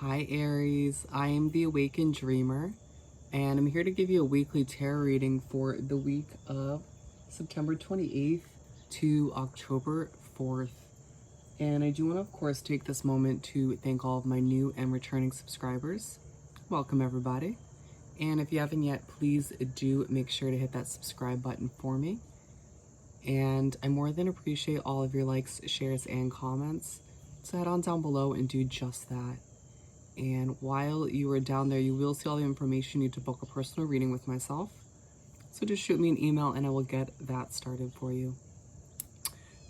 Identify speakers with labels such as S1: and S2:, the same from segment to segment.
S1: Hi Aries, I am the Awakened Dreamer, and I'm here to give you a weekly tarot reading for the week of September 28th to October 4th. And I do want to, of course, take this moment to thank all of my new and returning subscribers. Welcome, everybody. And if you haven't yet, please do make sure to hit that subscribe button for me. And I more than appreciate all of your likes, shares, and comments. So head on down below and do just that. And while you are down there, you will see all the information you need to book a personal reading with myself. So just shoot me an email and I will get that started for you.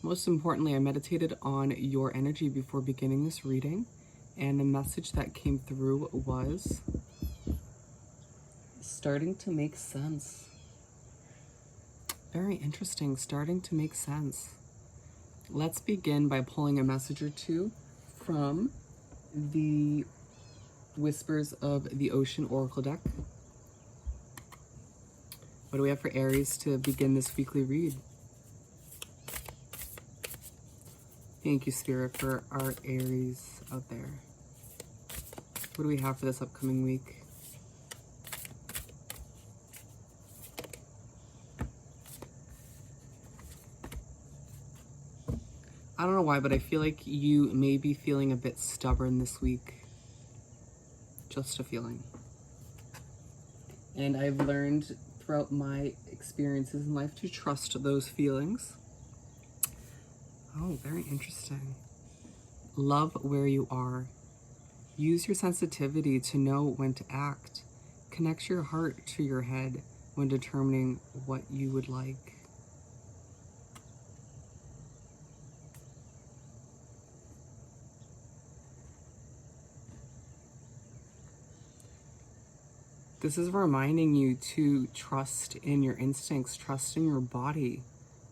S1: Most importantly, I meditated on your energy before beginning this reading, and the message that came through was starting to make sense. Very interesting, starting to make sense. Let's begin by pulling a message or two from the Whispers of the Ocean Oracle deck. What do we have for Aries to begin this weekly read? Thank you, Spirit, for our Aries out there. What do we have for this upcoming week? I don't know why, but I feel like you may be feeling a bit stubborn this week. Just a feeling. And I've learned throughout my experiences in life to trust those feelings. Oh, very interesting. Love where you are. Use your sensitivity to know when to act. Connect your heart to your head when determining what you would like. This is reminding you to trust in your instincts, trust in your body.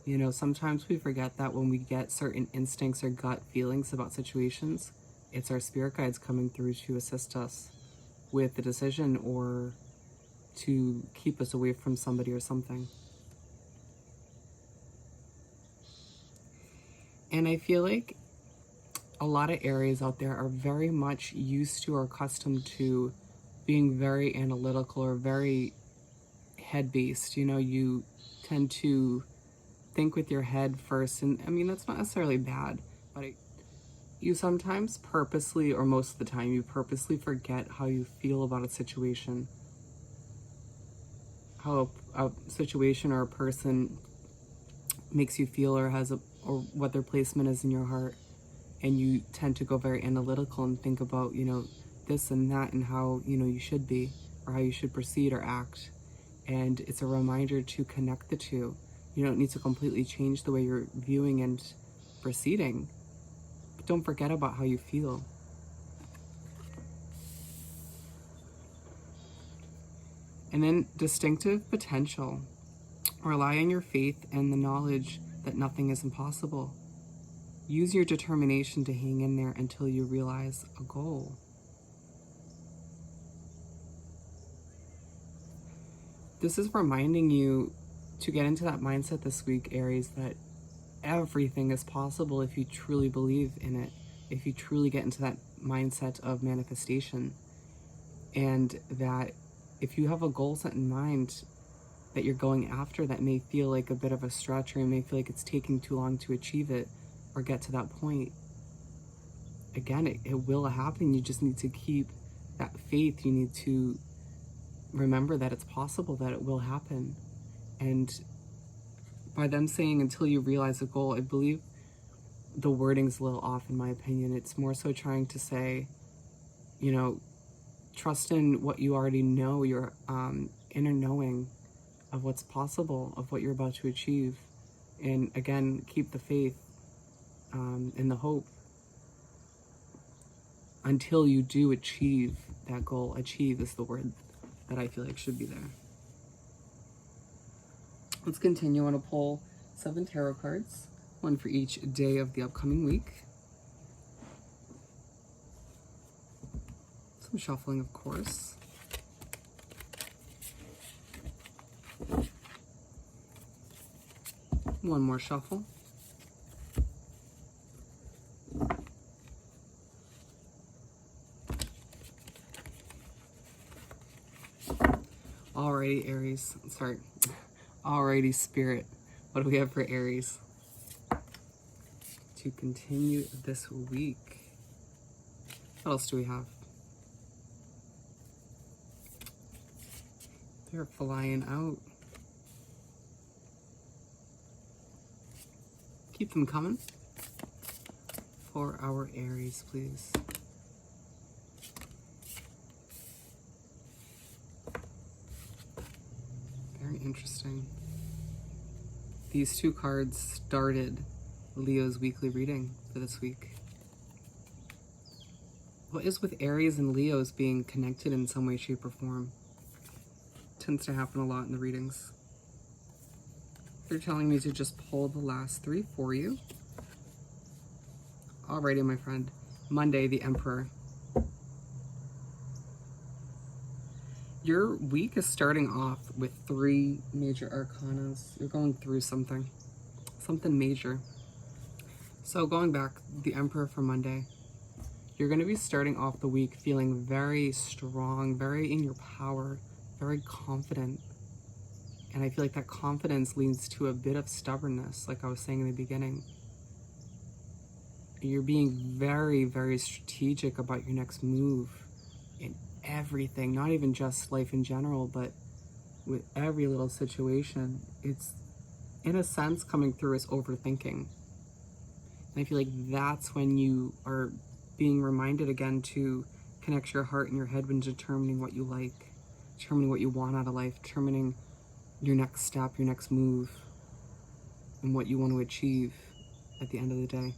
S1: You know, sometimes we forget that when we get certain instincts or gut feelings about situations, it's our spirit guides coming through to assist us with the decision or to keep us away from somebody or something. And I feel like a lot of Aries out there are very much used to or accustomed to being very analytical or very head-based. You know, you tend to think with your head first, and I mean, that's not necessarily bad, but you sometimes purposely, or most of the time, you purposely forget how you feel about a situation, how a situation or a person makes you feel, or or what their placement is in your heart, and you tend to go very analytical and think about, you know, this and that and how, you know, you should be or how you should proceed or act. And it's a reminder to connect the two. You don't need to completely change the way you're viewing and proceeding, but don't forget about how you feel. And then distinctive potential. Rely on your faith and the knowledge that nothing is impossible. Use your determination to hang in there until you realize a goal. This is reminding you to get into that mindset this week, Aries, that everything is possible if you truly believe in it, if you truly get into that mindset of manifestation, and that if you have a goal set in mind that you're going after that may feel like a bit of a stretch, or you may feel like it's taking too long to achieve it or get to that point, again, it will happen. You just need to keep that faith. You need to remember that it's possible, that it will happen. And by them saying until you realize a goal, I believe the wording's a little off in my opinion. It's more so trying to say, you know, trust in what you already know, your inner knowing of what's possible, of what you're about to achieve. And again, keep the faith and the hope until you do achieve that goal. Achieve is the word that I feel like should be there. Let's continue. I want to pull 7 tarot cards, one for each day of the upcoming week. Some shuffling, of course. One more shuffle. Alrighty, Aries. Sorry. Alrighty, Spirit. What do we have for Aries to continue this week? What else do we have? They're flying out. Keep them coming for our Aries, please. Very interesting. These two cards started Leo's weekly reading for this week. What is with Aries and Leos being connected in some way, shape, or form? Tends to happen a lot in the readings. They're telling me to just pull the last three for you. Alrighty, my friend. Monday, the Emperor. Your week is starting off with 3 major arcanas. You're going through something major. So going back, the Emperor for Monday, you're going to be starting off the week feeling very strong, very in your power, very confident. And I feel like that confidence leads to a bit of stubbornness, like I was saying in the beginning. You're being very, very strategic about your next move in everything, not even just life in general, but with every little situation. It's, in a sense, coming through as overthinking. And I feel like that's when you are being reminded again to connect your heart and your head when determining what you like, determining what you want out of life, determining your next step, your next move, and what you want to achieve at the end of the day.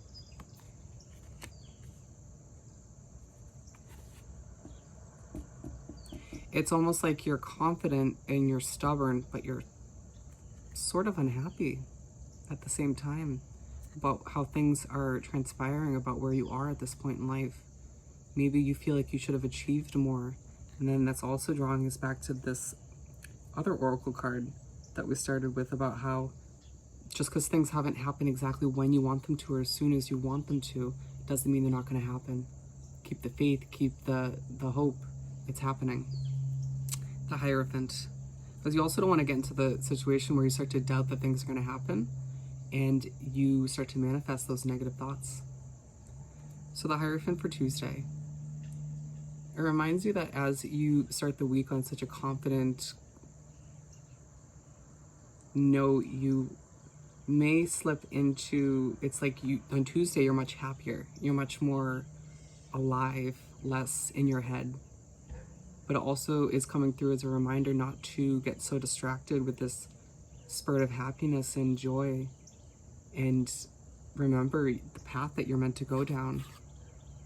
S1: It's almost like you're confident and you're stubborn, but you're sort of unhappy at the same time about how things are transpiring, about where you are at this point in life. Maybe you feel like you should have achieved more. And then that's also drawing us back to this other oracle card that we started with, about how just because things haven't happened exactly when you want them to or as soon as you want them to, doesn't mean they're not going to happen. Keep the faith, keep the hope. It's happening. The Hierophant. Because you also don't want to get into the situation where you start to doubt that things are going to happen and you start to manifest those negative thoughts. So the Hierophant for Tuesday. It reminds you that as you start the week on such a confident note, you may slip into, it's like you on Tuesday you're much happier, you're much more alive, less in your head. But it also is coming through as a reminder not to get so distracted with this spurt of happiness and joy, and remember the path that you're meant to go down.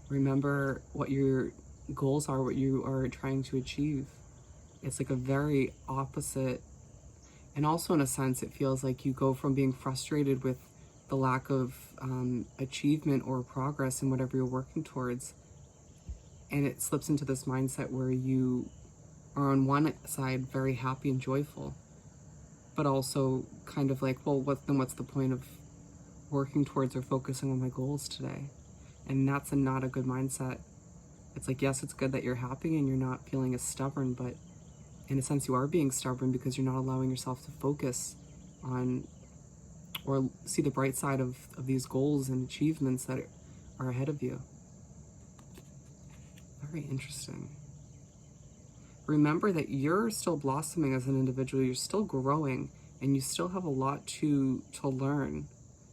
S1: Remember what your goals are, what you are trying to achieve. It's like a very opposite, and also in a sense it feels like you go from being frustrated with the lack of achievement or progress in whatever you're working towards, and it slips into this mindset where you are on one side very happy and joyful, but also kind of like, well, what's the point of working towards or focusing on my goals today? And that's not a good mindset. It's like, yes, it's good that you're happy and you're not feeling as stubborn, but in a sense you are being stubborn because you're not allowing yourself to focus on or see the bright side of these goals and achievements that are ahead of you. Very interesting. Remember that you're still blossoming as an individual, you're still growing, and you still have a lot to learn.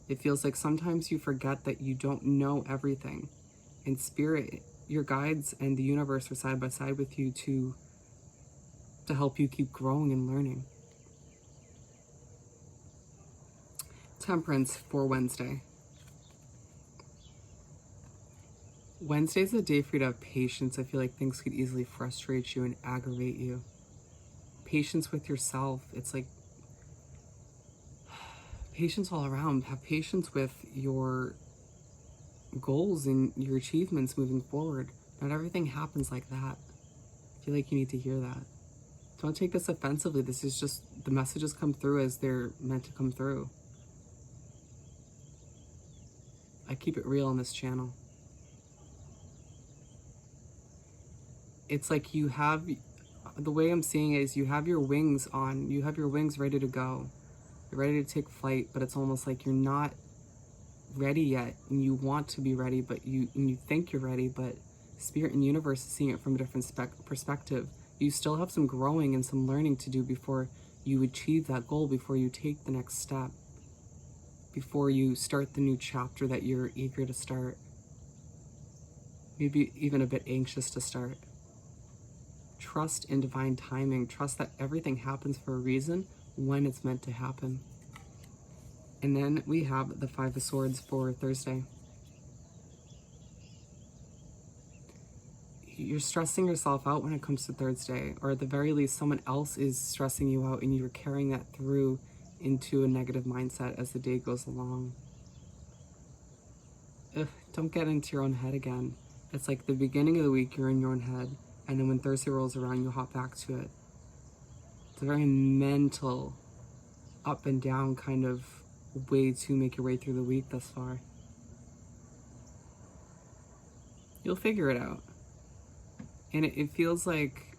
S1: It feels like sometimes you forget that you don't know everything. In spirit, your guides and the universe are side by side with you to help you keep growing and learning. Temperance for Wednesday. Wednesday's a day for you to have patience. I feel like things could easily frustrate you and aggravate you. Patience with yourself. It's like patience all around. Have patience with your goals and your achievements moving forward. Not everything happens like that. I feel like you need to hear that. Don't take this offensively. This is just, the messages come through as they're meant to come through. I keep it real on this channel. It's like you have The way I'm seeing it is you have your wings on, you have your wings ready to go. You're ready to take flight, but it's almost like you're not ready yet, and you want to be ready, but you think you're ready, but Spirit and universe is seeing it from a different perspective. You still have some growing and some learning to do before you achieve that goal, before you take the next step, before you start the new chapter that you're eager to start, maybe even a bit anxious to start. Trust in divine timing. Trust that everything happens for a reason when it's meant to happen. And then we have the Five of Swords for Thursday. You're stressing yourself out when it comes to Thursday, or at the very least, someone else is stressing you out and you're carrying that through into a negative mindset as the day goes along. Don't get into your own head again. It's like the beginning of the week, you're in your own head, and then when Thursday rolls around, you hop back to it. It's a very mental, up and down kind of way to make your way through the week thus far. You'll figure it out. And it feels like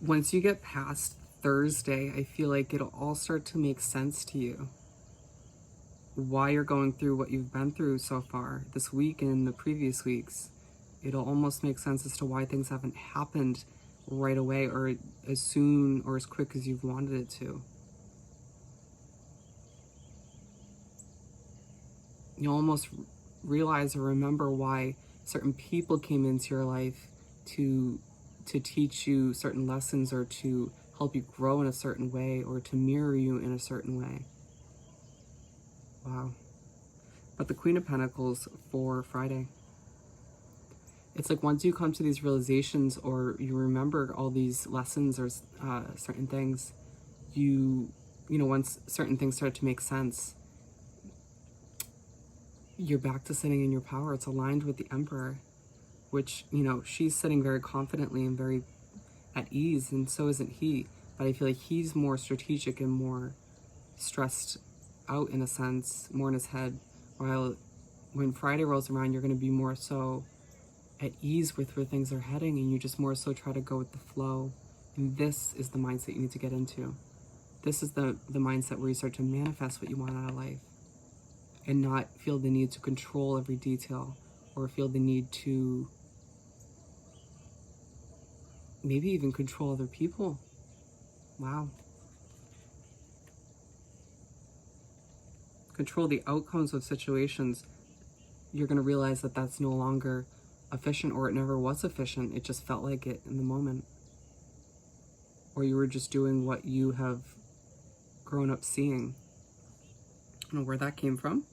S1: once you get past Thursday, I feel like it'll all start to make sense to you. Why you're going through what you've been through so far this week and the previous weeks. It'll almost make sense as to why things haven't happened right away or as soon or as quick as you've wanted it to. You'll almost realize or remember why certain people came into your life to teach you certain lessons or to help you grow in a certain way or to mirror you in a certain way. Wow. But the Queen of Pentacles for Friday. It's like once you come to these realizations or you remember all these lessons or certain things, you know, once certain things start to make sense, you're back to sitting in your power. It's aligned with the Emperor, which, you know, she's sitting very confidently and very at ease, and so isn't he. But I feel like he's more strategic and more stressed out in a sense, more in his head. While when Friday rolls around, you're going to be more so at ease with where things are heading, and you just more so try to go with the flow. And this is the mindset you need to get into. This is the mindset where you start to manifest what you want out of life and not feel the need to control every detail or feel the need to maybe even control other people. Wow. Control the outcomes of situations. You're going to realize that that's no longer efficient, or it never was efficient. It just felt like it in the moment. Or you were just doing what you have grown up seeing. I don't know where that came from.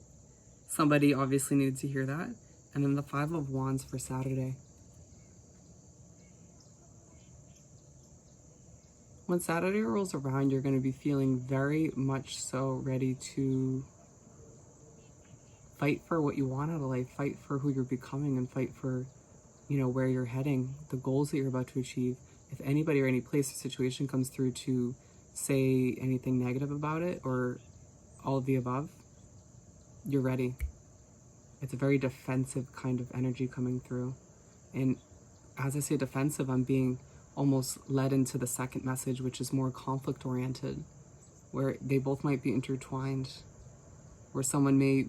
S1: Somebody obviously needed to hear that. And then the Five of Wands for Saturday. When Saturday rolls around, you're going to be feeling very much so ready to fight for what you want out of life, fight for who you're becoming, and fight for, you know, where you're heading, the goals that you're about to achieve. If anybody or any place or situation comes through to say anything negative about it or all of the above, you're ready. It's a very defensive kind of energy coming through. And as I say defensive, I'm being almost led into the second message, which is more conflict oriented, where they both might be intertwined, where someone may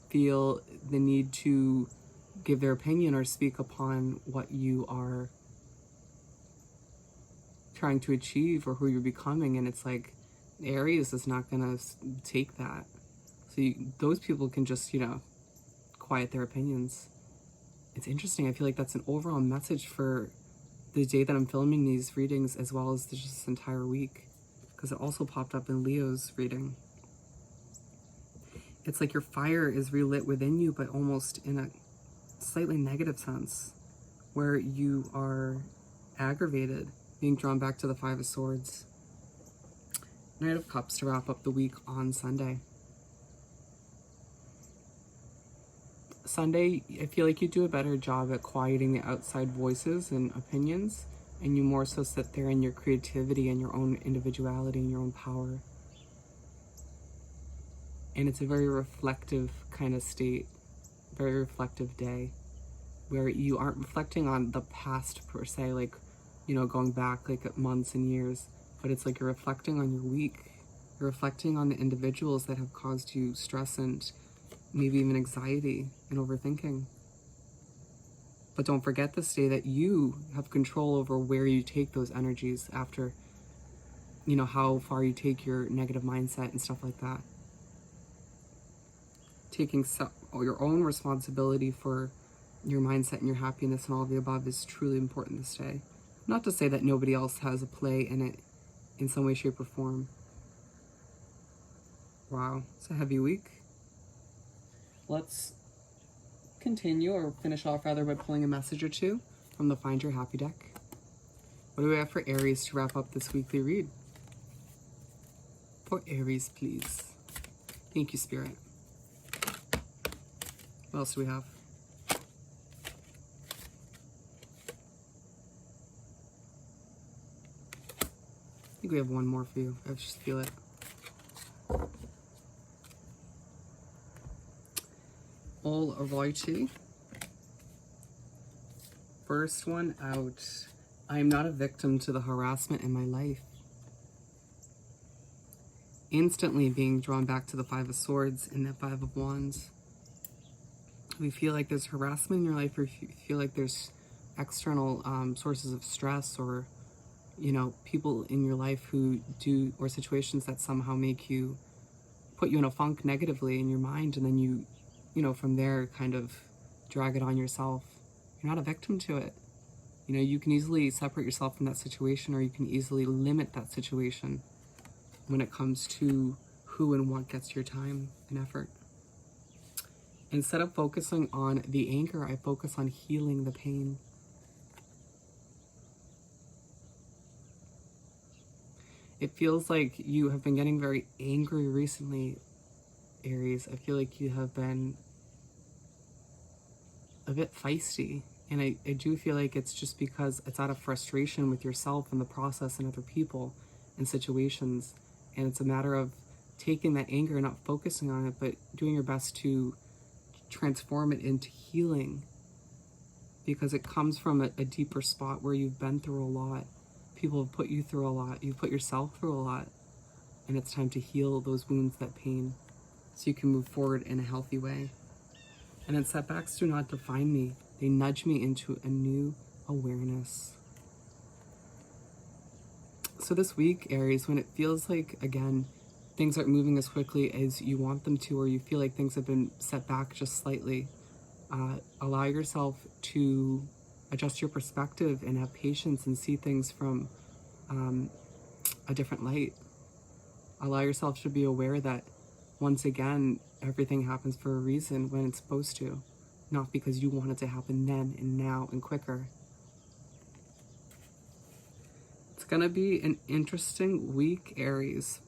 S1: feel the need to give their opinion or speak upon what you are trying to achieve or who you're becoming, and it's like Aries is not gonna take that. So those people can just, you know, quiet their opinions. It's interesting. I feel like that's an overall message for the day that I'm filming these readings, as well as just this entire week, because it also popped up in Leo's reading. It's like your fire is relit within you, but almost in a slightly negative sense, where you are aggravated, being drawn back to the Five of Swords. Knight of Cups to wrap up the week on Sunday. Sunday, I feel like you do a better job at quieting the outside voices and opinions, and you more so sit there in your creativity and your own individuality and your own power. And it's a very reflective kind of state, very reflective day. where you aren't reflecting on the past per se, like, going back like months and years, but it's like you're reflecting on your week. You're reflecting on the individuals that have caused you stress and maybe even anxiety and overthinking. But don't forget this day that you have control over where you take those energies after, how far you take your negative mindset and stuff like that. Taking your own responsibility for your mindset and your happiness and all of the above is truly important this day. Not to say that nobody else has a play in it in some way, shape, or form. Wow, it's a heavy week. Let's continue, or finish off rather, by pulling a message or two from the Find Your Happy deck. What do we have for Aries to wrap up this weekly read? For Aries, please. Thank you, Spirit. What else do we have? I think we have one more for you. I just feel it. Alrighty. First one out. I am not a victim to the harassment in my life. Instantly being drawn back to the Five of Swords and the Five of Wands. We feel like there's harassment in your life, or you feel like there's external sources of stress, or people in your life who do, or situations that somehow make you, put you in a funk negatively in your mind, and then you from there kind of drag it on yourself. You're not a victim to it. You can easily separate yourself from that situation, or you can easily limit that situation when it comes to who and what gets your time and effort. Instead of focusing on the anger, I focus on healing the pain. It feels like you have been getting very angry recently, Aries. I feel like you have been a bit feisty. And I do feel like it's just because it's out of frustration with yourself and the process and other people and situations. And it's a matter of taking that anger and not focusing on it, but doing your best to transform it into healing. Because it comes from a deeper spot where you've been through a lot. People have put you through a lot. You've put yourself through a lot. And it's time to heal those wounds, that pain, so you can move forward in a healthy way. And then setbacks do not define me. They nudge me into a new awareness. So this week, Aries, when it feels like, again, things aren't moving as quickly as you want them to, or you feel like things have been set back just slightly, allow yourself to adjust your perspective and have patience and see things from a different light. Allow yourself to be aware that, once again, everything happens for a reason when it's supposed to. Not because you want it to happen then and now and quicker. It's going to be an interesting week, Aries,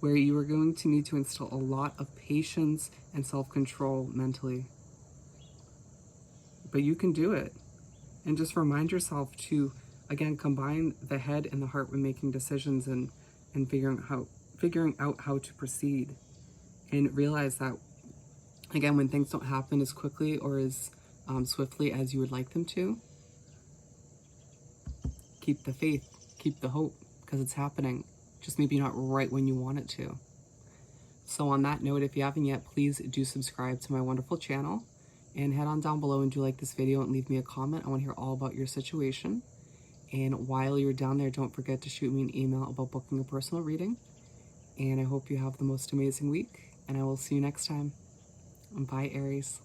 S1: where you are going to need to instill a lot of patience and self-control mentally. But you can do it. And just remind yourself to, again, combine the head and the heart when making decisions and figuring out how to proceed. And realize that, again, when things don't happen as quickly or as swiftly as you would like them to, keep the faith, keep the hope, because it's happening. Just maybe not right when you want it to. So on that note, if you haven't yet, please do subscribe to my wonderful channel, and head on down below and do like this video and leave me a comment. I want to hear all about your situation. And while you're down there, don't forget to shoot me an email about booking a personal reading. And I hope you have the most amazing week, and I will see you next time. Bye, Aries.